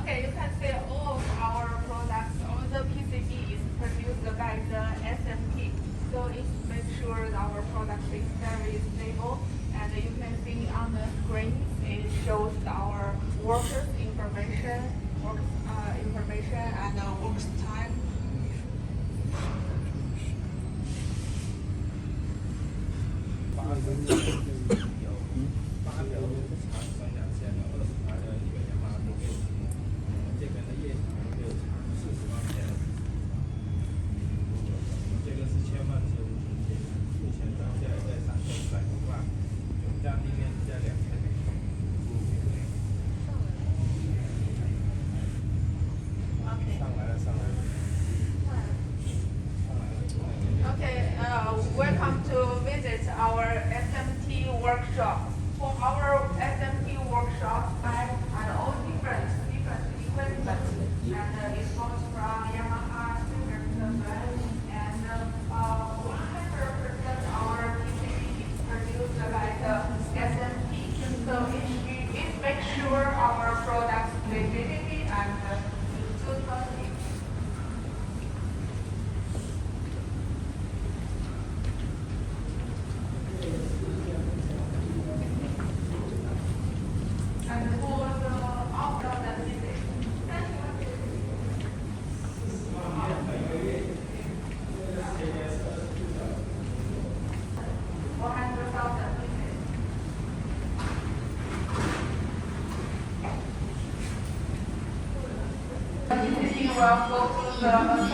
Okay, you can see all of our products, all the PCB is produced by the SMT. So it makes sure our product is very stable. And you can see on the screen, it shows our workers information, work information and work time. Welcome to visit our SMT workshop. For our SMT workshop, I had all different equipment, and it goes from Yamaha, Siemens, and 100% our PCB is produced by the SMT. So it makes sure our products stability and good quality. Will go to the assembly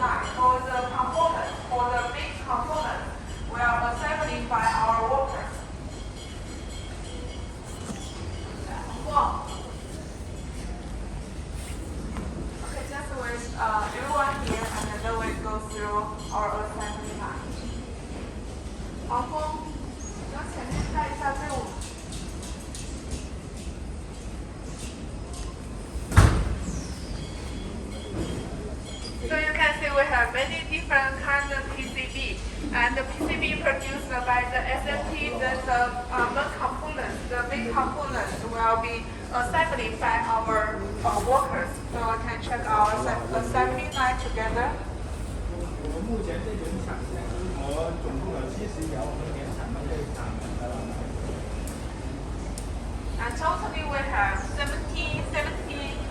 line for the components, for the big components, we are assembling by our workers. Okay, just with everyone here, and then we go through our assembly line. 黄蜂，要前面带一下队伍。So you can see we have many different kinds of PCB, and the PCB produced by the SMT, the main components, the big components will be assembled by our workers. So we can check our assembly line together. 我们目前这种产线规模总共有70条，我们年产能可以产And totally we have 70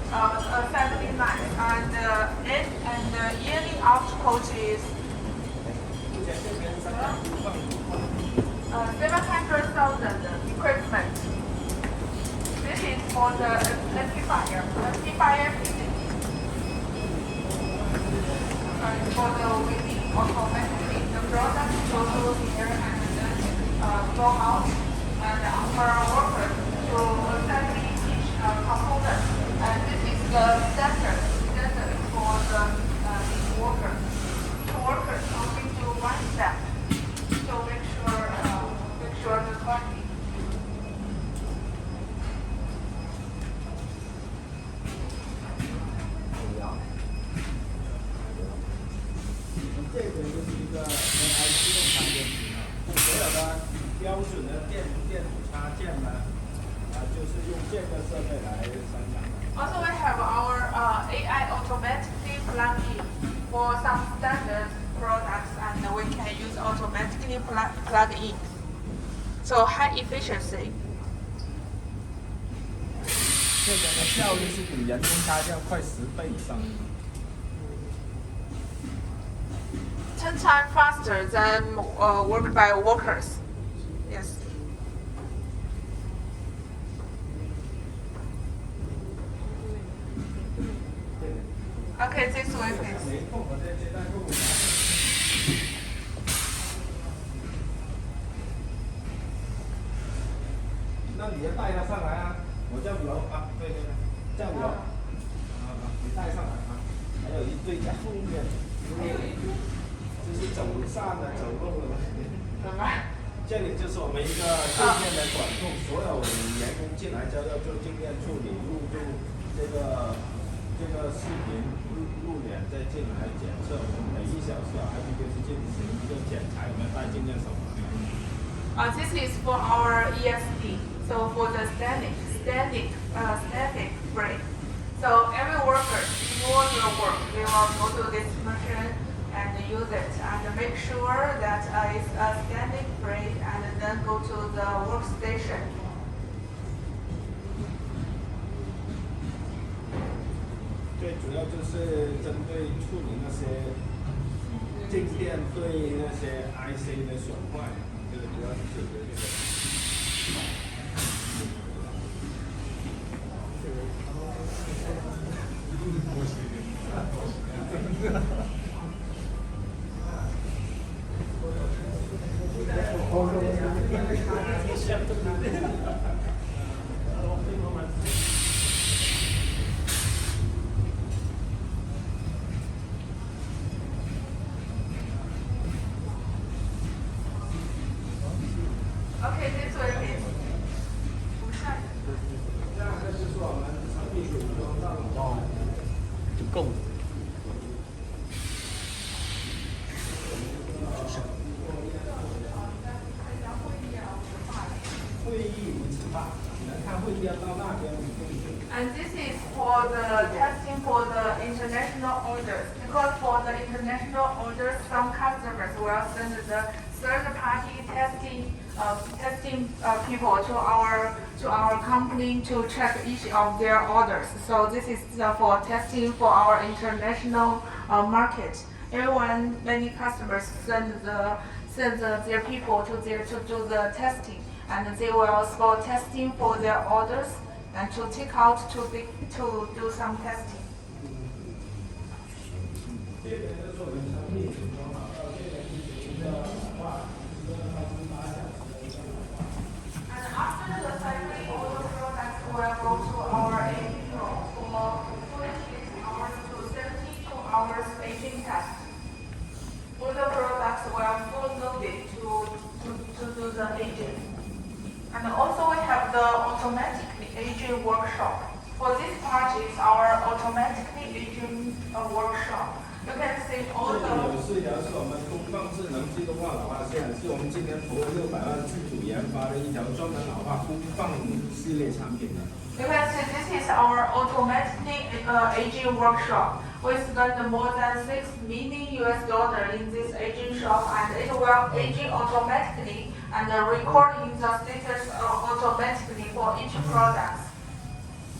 assembly lines, and the yearly output is 700,000 equipment. This is for the amplifier PCB. For the within automatically, the product go through here and then go out, and our workers to assemble each component. And this is the standard for the workers. The workers only do one step to make sure the quality. 这个就是一个 AI 自动插电机啊，所有的标准的电阻插件呢，就是用这个设备来生产的。Also, we have our AI automatically plug in for some standard products, and we can use automatically plug in. So high efficiency. 这个的效率是比人工插件快10倍以上。 10 times faster than work by workers. Yes. Okay, this way please. 那你要带它上来啊！我叫你啊，对，叫你你带上来啊！还有一堆在后面。就是走上的走路了。这里就是我们一个对面的管控，所有员工进来之后要做静电处理，录这个视频录脸，再进来检测。我们每1小时还必须进行一个检查，有没有带静电手环。This is for our ESD. So for the static brake. So go to this machine and use it and make sure that it's standing free and then go to the workstation. 最主要就是针对处理那些静电对那些 IC 的损坏，这个主要是解决这个。Okay, this way please. 这样这就是我们产品组装到老够。会议名词化，你来看会议要到那边，你可以。And this is for the testing for the international orders. Because for the international orders, some customers will send the third-party testing people to our company to check each of their orders. So this is for testing for our international market. Everyone, many customers send their people to do the testing, and they will for testing for their orders and to take out to do some testing. 这边就是我们产品组装好到这边一个话，And after the assembly, all the products will go to our aging room for 46 hours to 72 hours aging test. All the products will full loaded to do the aging. And also we have the automatically aging workshop. For this part is our automatically aging workshop. You can see all 这里 the 有4条是我们功放智能自动化老化线，是我们今年投了600万自主研发的一条专门老化功放系列产品的。You can see this is our automatically aging workshop. We spent more than $6 million in this aging shop, and it will aging automatically and recording the status automatically for each product.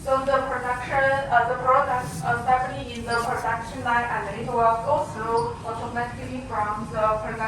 So the products assembly in the production line, and it will go through automatically from the production